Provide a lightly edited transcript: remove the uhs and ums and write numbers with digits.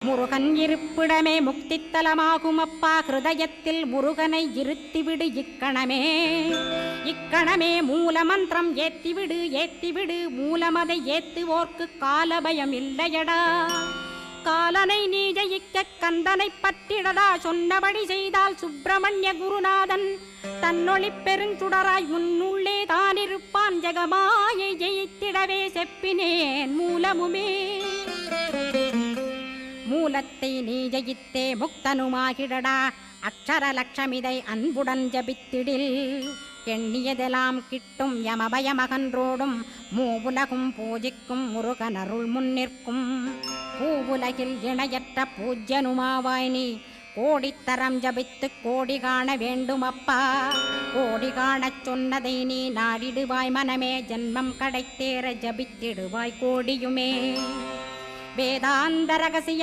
முருகன் இருப்பிடமே முக்தித்தலமாகும் அப்பா, ஹிருதயத்தில் முருகனை இருத்திவிடு இக்கணமே. இக்கணமே மூலமந்திரம் ஏத்திவிடு ஏத்திவிடு, மூலமதை ஏத்துவோர்க்கு காலபயம் இல்லையடா. காலனை நீ ஜெயிக்க கந்தனை பற்றிடடா, சொன்னபடி செய்தால் சுப்பிரமணிய குருநாதன் தன்னொளி பெருஞ்சுடராய் உன்னுள்ளே தானிருப்பான். ஜெகமாயை ஜெயித்திடவே செப்பினேன் மூலமுமே. மூலத்தை நீ ஜெயித்தே முக்தனுமாகிடடா, அக்ஷர லட்சமிதை அன்புடன் ஜபித்திடில். எண்ணியதெல்லாம் கிட்டும் யமபயமகன்றோடும், மூவுலகும் பூஜிக்கும் முருகன் அருள் முன்னிற்கும். பூவுலகில் இணையற்ற பூஜ்யனுமாவாய் நீ, கோடித்தரம் ஜபித்து கோடி காண வேண்டுமப்பா. கோடி காணச் சொன்னதை நீ நாடிடுவாய் மனமே, ஜென்மம் கடைத்தேற ஜபித்திடுவாய் கோடியுமே. வேதாந்த ரகசிய